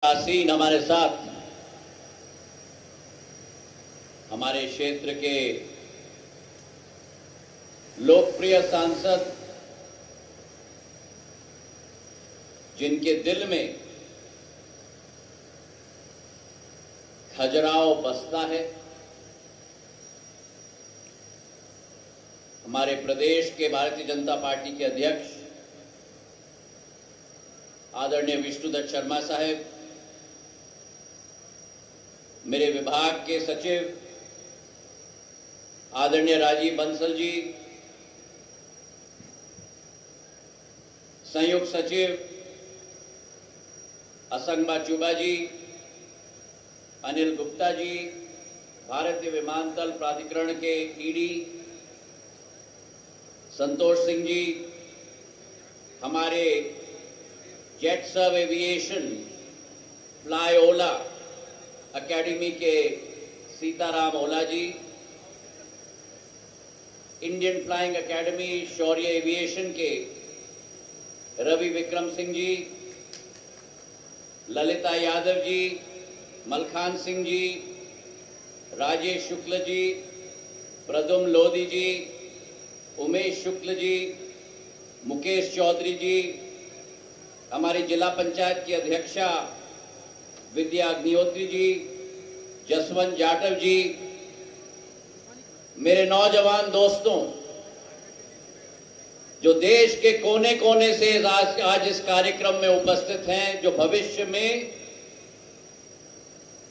आसीन हमारे साथ हमारे क्षेत्र के लोकप्रिय सांसद, जिनके दिल में खजुराहो बसता है, हमारे प्रदेश के भारतीय जनता पार्टी के अध्यक्ष आदरणीय विष्णुदत्त शर्मा साहब, मेरे विभाग के सचिव आदरणीय राजीव बंसल जी, संयुक्त सचिव असंगबा चुबा जी, अनिल गुप्ता जी, भारतीय विमानतल प्राधिकरण के ईडी संतोष सिंह जी, हमारे jets of aviation fly Ola academy के सीताराम ओला जी, इंडियन फ्लाइंग एकेडमी शौर्य एविएशन के रवि विक्रम सिंह जी, ललिता यादव जी, मलखान सिंह जी, राजेश शुक्ल जी, प्रदुम लोधी जी, उमेश शुक्ल जी, मुकेश चौधरी जी, हमारी जिला पंचायत की अध्यक्षा विद्या अग्निहोत्री जी, जसवंत जाटव जी, मेरे नौजवान दोस्तों जो देश के कोने कोने से आज इस कार्यक्रम में उपस्थित हैं, जो भविष्य में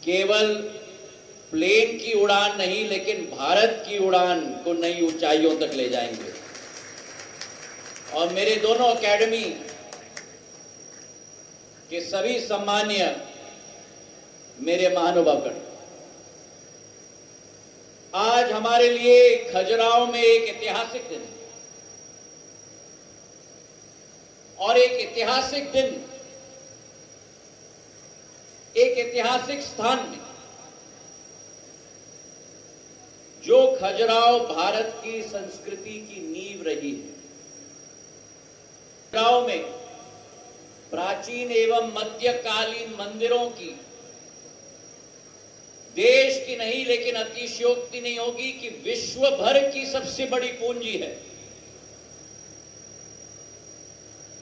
केवल प्लेन की उड़ान नहीं लेकिन भारत की उड़ान को नई ऊंचाइयों तक ले जाएंगे। और मेरे दोनों एकेडमी के सभी सम्मानीय मेरे महानुभावगण, आज हमारे लिए खजुराहो में एक ऐतिहासिक दिन है और एक ऐतिहासिक दिन एक ऐतिहासिक स्थान में जो खजुराहो भारत की संस्कृति की नींव रही है। खजुराहो में प्राचीन एवं मध्यकालीन मंदिरों की देश की नहीं लेकिन अतिशयोक्ति नहीं होगी कि विश्व भर की सबसे बड़ी पूंजी है।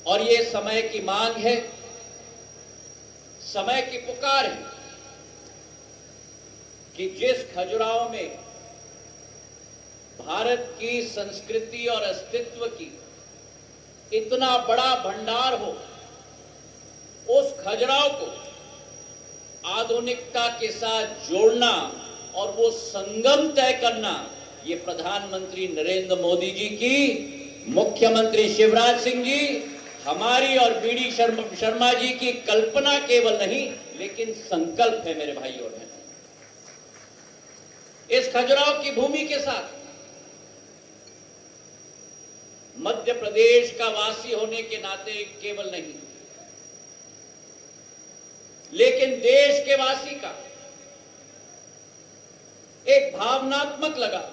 और ये समय की मांग है, समय की पुकार है कि जिस खजुराहो में भारत की संस्कृति और अस्तित्व की इतना बड़ा भंडार हो, उस खजुराहो को आधुनिकता के साथ जोड़ना और वो संगम तय करना, ये प्रधानमंत्री नरेंद्र मोदी जी की, मुख्यमंत्री शिवराज सिंह जी, हमारी और बीडी शर्मा जी की कल्पना केवल नहीं लेकिन संकल्प है। मेरे भाई और बहनों, इस खजुराहो की भूमि के साथ मध्य प्रदेश का वासी होने के नाते केवल नहीं लेकिन देश के वासी का एक भावनात्मक लगाव।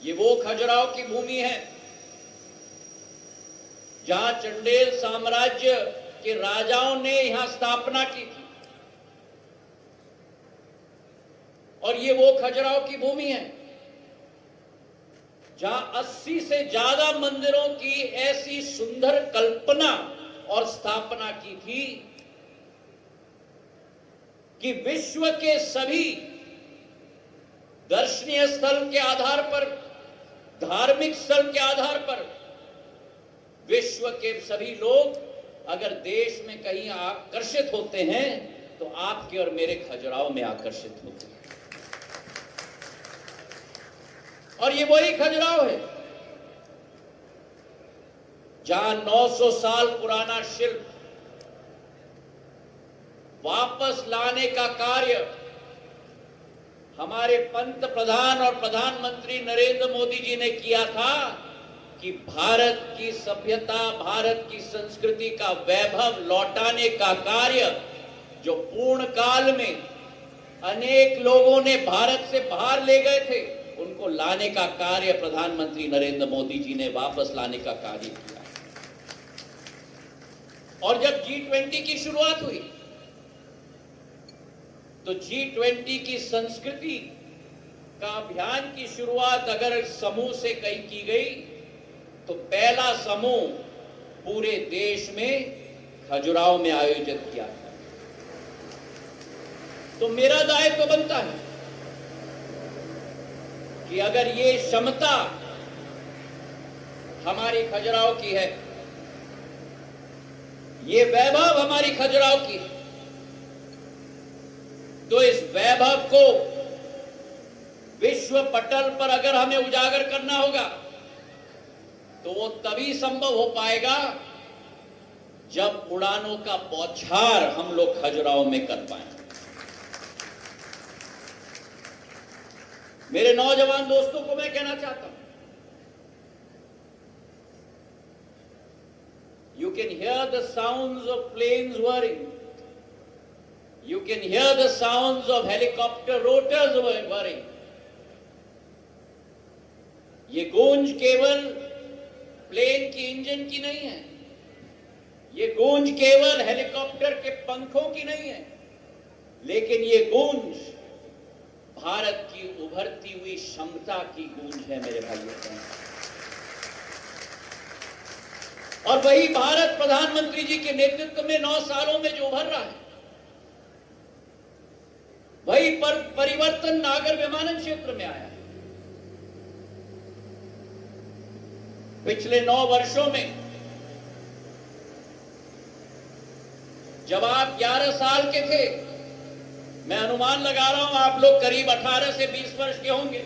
ये वो खजुराहो की भूमि है जहां चंदेल साम्राज्य के राजाओं ने यहां स्थापना की थी। और ये वो खजुराहो की भूमि है जहां 80 से ज्यादा मंदिरों की ऐसी सुंदर कल्पना और स्थापना की थी कि विश्व के सभी दर्शनीय स्थल के आधार पर, धार्मिक स्थल के आधार पर विश्व के सभी लोग अगर देश में कहीं आकर्षित होते हैं तो आपके और मेरे खजुराहो में आकर्षित होते हैं। और ये वही खजुराहो है जहां 900 साल पुराना शिल्प वापस लाने का कार्य हमारे पंत प्रधान और प्रधानमंत्री नरेंद्र मोदी जी ने किया था कि भारत की सभ्यता, भारत की संस्कृति का वैभव लौटाने का कार्य जो पूर्ण काल में अनेक लोगों ने भारत से बाहर ले गए थे, उनको लाने का कार्य प्रधानमंत्री नरेंद्र मोदी जी ने वापस लाने का कार्य किया। और जब G20 की शुरुआत हुई तो G20 की संस्कृति का अभियान की शुरुआत अगर समूह से कहीं की गई तो पहला समूह पूरे देश में खजुराहो में आयोजित किया था। तो मेरा दायित्व बनता है कि अगर ये क्षमता हमारी खजुराहो की है, ये वैभव हमारी खजुराहो की है, तो इस वैभव को विश्व पटल पर अगर हमें उजागर करना होगा तो वो तभी संभव हो पाएगा जब उड़ानों का बौछार हम लोग खजुराहो में कर पाए। मेरे नौजवान दोस्तों को मैं कहना चाहता हूं, you can hear the sounds of planes whirring, you can hear the sounds of helicopter rotors whirring. ये गूंज केवल प्लेन की इंजन की नहीं है, ये गूंज केवल हेलीकॉप्टर के पंखों की नहीं है, लेकिन ये गूंज भारत की उभरती हुई क्षमता की गूंज है मेरे भाइयों। और वही भारत प्रधानमंत्री जी के नेतृत्व में 9 सालों में जो उभर रहा है, वही परिवर्तन नागर विमानन क्षेत्र में आया है। पिछले 9 वर्षों में जब आप 11 साल के थे, मैं अनुमान लगा रहा हूं आप लोग करीब 18 से 20 वर्ष के होंगे।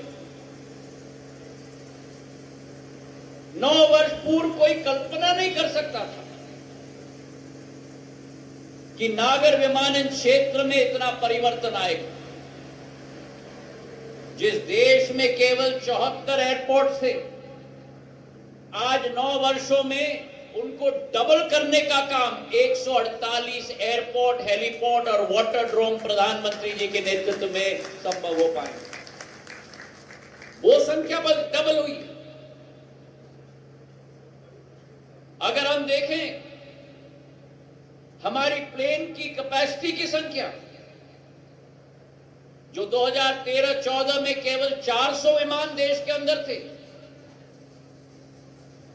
9 वर्ष पूर्व कोई कल्पना नहीं कर सकता था कि नागर विमानन क्षेत्र में इतना परिवर्तन आएगा। जिस देश में केवल 74 एयरपोर्ट थे, आज 9 वर्षों में उनको डबल करने का काम 148 एयरपोर्ट, हेलीपोर्ट और वाटर ड्रोन प्रधानमंत्री जी के नेतृत्व में संभव हो पाए। वो संख्या डबल हुई है। अगर हम देखें हमारी प्लेन की कैपेसिटी की संख्या, जो 2013-14 में केवल 400 विमान देश के अंदर थे,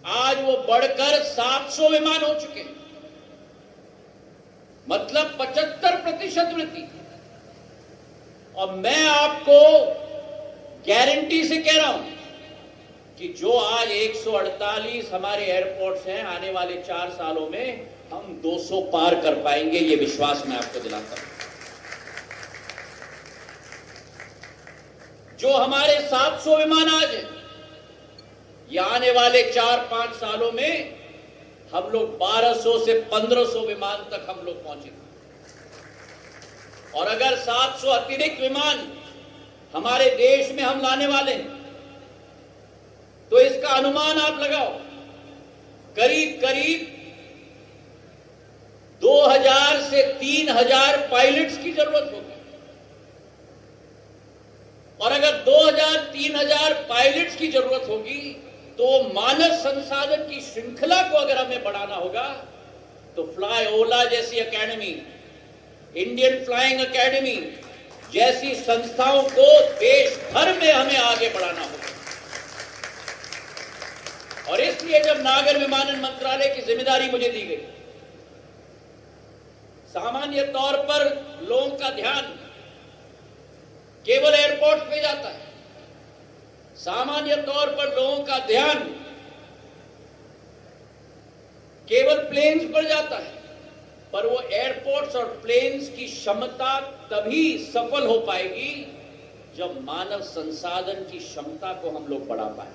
आज वो बढ़कर 700 विमान हो चुके हैं, मतलब 75% वृद्धि। और मैं आपको गारंटी से कह रहा हूं कि जो आज 148 हमारे एयरपोर्ट्स हैं, आने वाले 4 सालों में हम 200 पार कर पाएंगे, ये विश्वास मैं आपको दिलाता हूं। जो हमारे 700 विमान आज हैं, ये आने वाले 4-5 सालों में हम लोग 1200 से 1500 विमान तक हम लोग पहुंचेंगे। और अगर 700 अतिरिक्त विमान हमारे देश में हम लाने वाले हैं, तो इसका अनुमान आप लगाओ, करीब करीब 2000 से 3000 पायलट्स की जरूरत होगी। और अगर 2000-3000 पायलट्स की जरूरत होगी, तो मानव संसाधन की श्रृंखला को अगर हमें बढ़ाना होगा, तो फ्लाई ओला जैसी एकेडमी, इंडियन फ्लाइंग एकेडमी जैसी संस्थाओं को देश भर में हमें आगे बढ़ाना होगा। और इसलिए जब नागर विमानन मंत्रालय की जिम्मेदारी मुझे दी गई, सामान्य तौर पर लोगों का ध्यान केवल एयरपोर्ट पे जाता है, सामान्य तौर पर लोगों का ध्यान केवल प्लेन्स पर जाता है, पर वो एयरपोर्ट्स और प्लेन्स की क्षमता तभी सफल हो पाएगी जब मानव संसाधन की क्षमता को हम लोग बढ़ा पाए।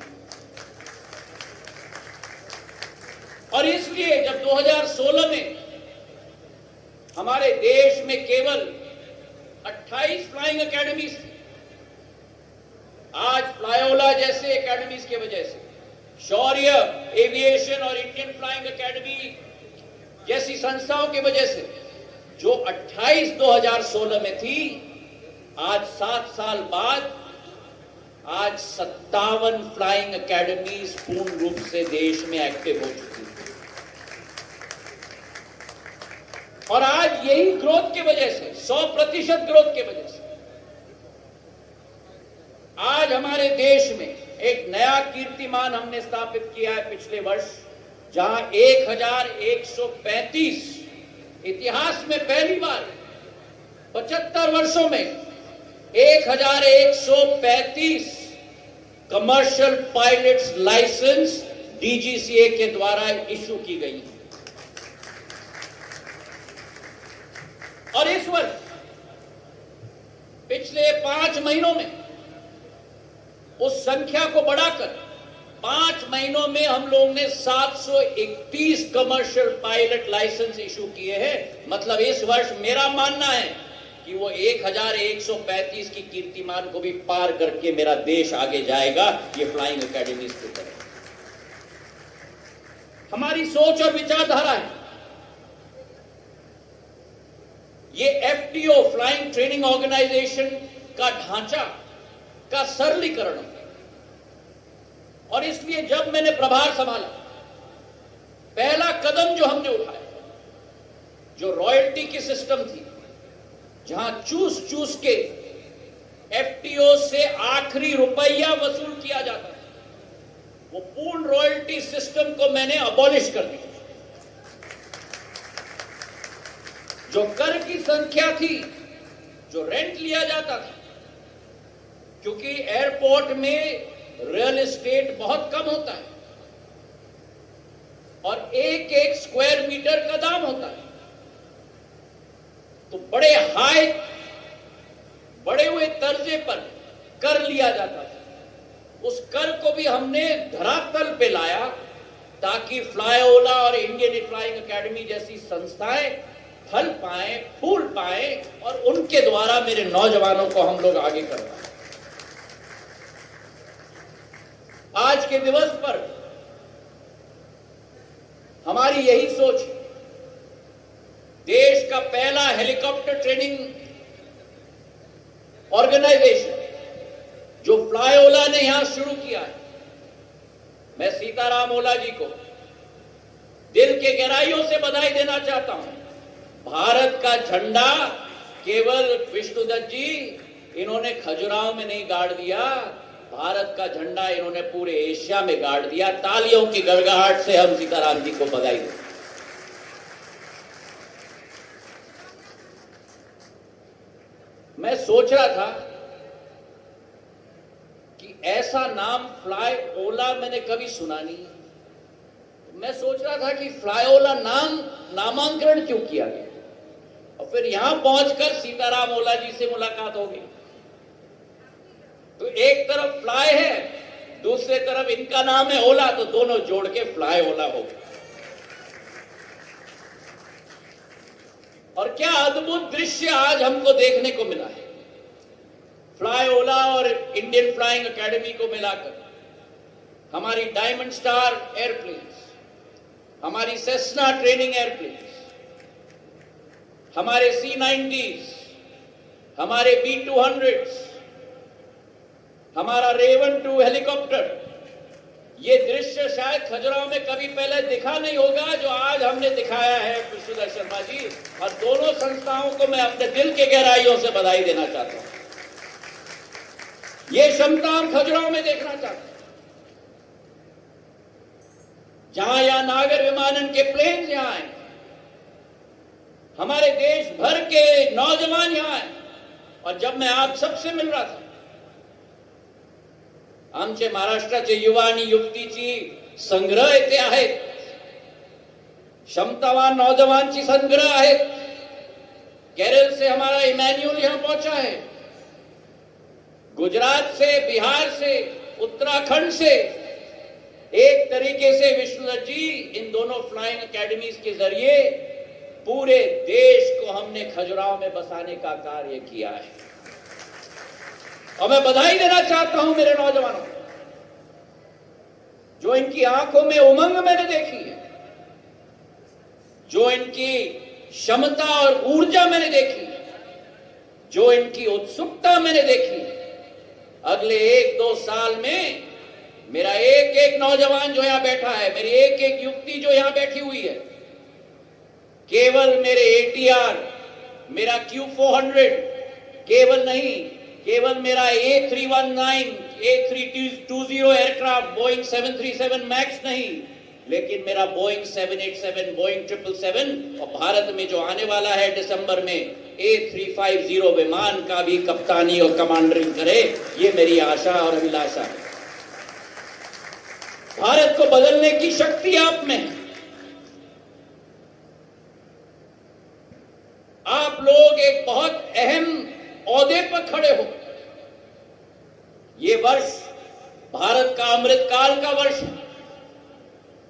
और इसलिए जब 2016 में हमारे देश में केवल 28 फ्लाइंग एकेडमीज थी, आज फ्लाईओला जैसे एकेडमीज की वजह से, शौर्य एविएशन और इंडियन फ्लाइंग एकेडमी जैसी संस्थाओं की वजह से, जो 28 2016 में थी, आज 7 साल बाद आज 57 फ्लाइंग एकेडमीज पूर्ण रूप से देश में एक्टिव हो चुकी है। और आज यही ग्रोथ की वजह से, 100% ग्रोथ की वजह से आज हमारे देश में एक नया कीर्तिमान हमने स्थापित किया है पिछले वर्ष, जहां 1135 इतिहास में पहली बार 75 वर्षों में 1135 कमर्शियल पायलट्स लाइसेंस डीजीसीए के द्वारा इशू की गई है। और इस वर्ष पिछले 5 महीनों में उस संख्या को बढ़ाकर 5 महीनों में हम लोगों ने 731 कमर्शियल पायलट लाइसेंस इशू किए हैं। मतलब इस वर्ष मेरा मानना है कि वो 1135 की कीर्तिमान को भी पार करके मेरा देश आगे जाएगा, ये फ्लाइंग एकेडमीज की तरह। हमारी सोच और विचारधारा है, ये एफटीओ फ्लाइंग ट्रेनिंग ऑर्गेनाइजेशन का ढांचा का सरलीकरण है। और इसलिए जब मैंने प्रभार संभाला, पहला कदम जो हमने उठाया, जो रॉयल्टी की सिस्टम थी, जहां चूस के एफटीओ से आखिरी रुपया वसूल किया जाता था, वो पूर्ण रॉयल्टी सिस्टम को मैंने अबॉलिश कर दिया। जो कर की संख्या थी, जो रेंट लिया जाता था, क्योंकि एयरपोर्ट में रियल एस्टेट बहुत कम होता है और एक एक स्क्वायर मीटर का दाम होता है, तो बड़े हुए तर्जे पर कर लिया जाता था। उस कर को भी हमने धरातल पे लाया ताकि फ्लाईओला और इंडियन फ्लाइंग एकेडमी जैसी संस्थाएं फल पाए, फूल पाए और उनके द्वारा मेरे नौजवानों को हम लोग आगे कर पाए। आज के दिवस पर हमारी यही सोच है। देश का पहला हेलीकॉप्टर ट्रेनिंग ऑर्गेनाइजेशन जो फ्लाईओला ने यहां शुरू किया है, मैं सीताराम ओला जी को दिल के गहराइयों से बधाई देना चाहता हूं। भारत का झंडा केवल विष्णुदत्त जी इन्होंने खजुराहो में नहीं गाड़ दिया, भारत का झंडा इन्होंने पूरे एशिया में गाड़ दिया। तालियों की गड़गड़ाहट से हम सीताराम जी को बधाई दें। मैं सोच रहा था कि ऐसा नाम फ्लाईओला मैंने कभी सुना नहीं। मैं सोच रहा था कि फ्लाईओला नामांकन क्यों किया गया, और फिर यहां पहुंचकर सीताराम ओला जी से मुलाकात हो गई। तो एक तरफ फ्लाई है, दूसरे तरफ इनका नाम है ओला, तो दोनों जोड़ के फ्लाईओला हो गया। और क्या अद्भुत दृश्य आज हमको देखने को मिला है। फ्लाईओला और इंडियन फ्लाइंग एकेडमी को मिलाकर हमारी डायमंड स्टार एयरप्लेन्स, हमारी सेस्ना ट्रेनिंग एयरप्लेन्स, हमारे C-90s, हमारे B-200s, हमारा रेवन 2 हेलीकॉप्टर, ये दृश्य शायद खजुराहो में कभी पहले दिखा नहीं होगा जो आज हमने दिखाया है विष्णुदत्त शर्मा जी। और दोनों संस्थाओं को मैं अपने दिल के गहराइयों से बधाई देना चाहता हूं। ये क्षमता हम खजुराहो में देखना चाहते हैं, जहां यहां नागर विमानन के प्लेन यहां आए, हमारे देश भर के नौजवान यहां आए। और जब मैं आप सबसे मिल रहा था, आमचे महाराष्ट्राचे युवा आणि युवतीची संग्रह इथे आहेत, क्षमतावान नौजवानची संग्रह आहेत। केरल से हमारा इमैन्युअल यहां पहुंचा है, गुजरात से, बिहार से, उत्तराखंड से। एक तरीके से विष्णुदत्त जी इन दोनों फ्लाइंग एकेडमीज के जरिए पूरे देश को हमने खजुराहो में बसाने का कार्य किया है। और मैं बधाई देना चाहता हूं मेरे नौजवानों को, जो इनकी आंखों में उमंग मैंने देखी है, जो इनकी क्षमता और ऊर्जा मैंने देखी है, जो इनकी उत्सुकता मैंने देखी है। अगले 1-2 साल में मेरा एक एक नौजवान जो यहां बैठा है, मेरी एक एक युवती जो यहां बैठी हुई है, केवल मेरे ATR, मेरा Q400 केवल नहीं, केवल मेरा A319, A320 aircraft, Boeing 737 max नहीं, लेकिन मेरा बोइंग 787, बोइंग 777 और भारत में जो आने वाला है दिसंबर में A350 विमान का भी कप्तानी और कमांडरिंग करे, ये मेरी आशा और अभिलाषा है। भारत को बदलने की शक्ति आप में है। आप लोग एक बहुत अहम ओहदे पर खड़े हो। ये वर्ष भारत का अमृतकाल का वर्ष है,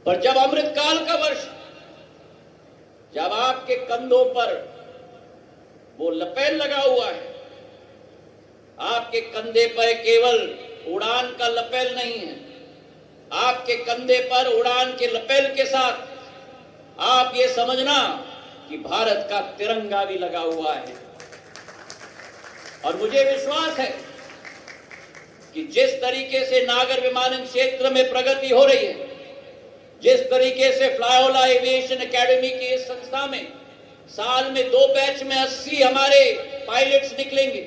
पर जब अमृतकाल का वर्ष, जब आपके कंधों पर वो लपेट लगा हुआ है, आपके कंधे पर केवल उड़ान का लपेट नहीं है, आपके कंधे पर उड़ान के लपेट के साथ आप ये समझना कि भारत का तिरंगा भी लगा हुआ है। और मुझे विश्वास है कि जिस तरीके से नागर विमानन क्षेत्र में प्रगति हो रही है, जिस तरीके से फ्लाईओवर एविएशन एकेडमी की इस संस्था में साल में 2 बैच में 80 हमारे पायलट्स निकलेंगे,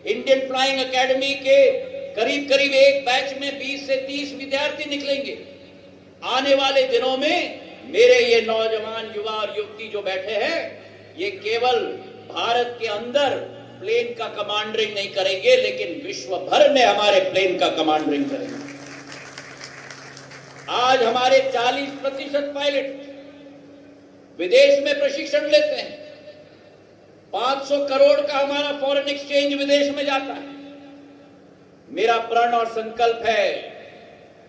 इंडियन फ्लाइंग एकेडमी के करीब करीब एक बैच में 20 से 30 विद्यार्थी निकलेंगे। आने वाले दिनों में मेरे ये नौजवान युवा और युवती जो बैठे हैं, ये केवल भारत के अंदर प्लेन का कमांडरिंग नहीं करेंगे, लेकिन विश्व भर में हमारे प्लेन का कमांडरिंग करेंगे। आज हमारे 40% पायलट विदेश में प्रशिक्षण लेते हैं। 500 करोड़ का हमारा फॉरेन एक्सचेंज विदेश में जाता है। मेरा प्रण और संकल्प है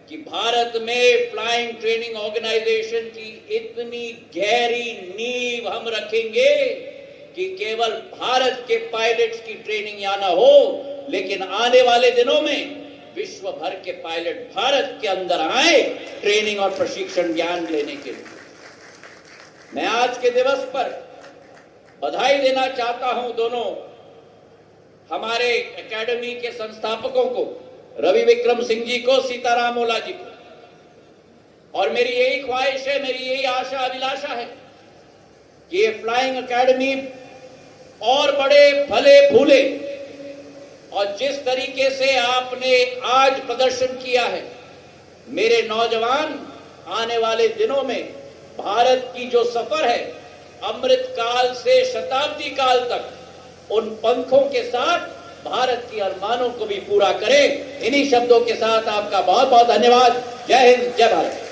कि भारत में फ्लाइंग ट्रेनिंग ऑर्गेनाइजेशन की इतनी गहरी नींव हम रखेंगे कि केवल भारत के पायलट्स की ट्रेनिंग यहां ना हो, लेकिन आने वाले दिनों में विश्व भर के पायलट भारत के अंदर आए ट्रेनिंग और प्रशिक्षण ज्ञान लेने के लिए। मैं आज के दिवस पर बधाई देना चाहता हूं दोनों हमारे एकेडमी के संस्थापकों को, रवि विक्रम सिंह जी को, सीताराम ओला जी को। और मेरी यही ख्वाहिश है, मेरी यही आशा अभिलाषा है कि ये फ्लाइंग एकेडमी और बड़े फले फूले, और जिस तरीके से आपने आज प्रदर्शन किया है, मेरे नौजवान आने वाले दिनों में भारत की जो सफर है अमृत काल से शताब्दी काल तक, उन पंखों के साथ भारत की अरमानों को भी पूरा करें। इन्हीं शब्दों के साथ आपका बहुत बहुत धन्यवाद। जय हिंद, जय भारत।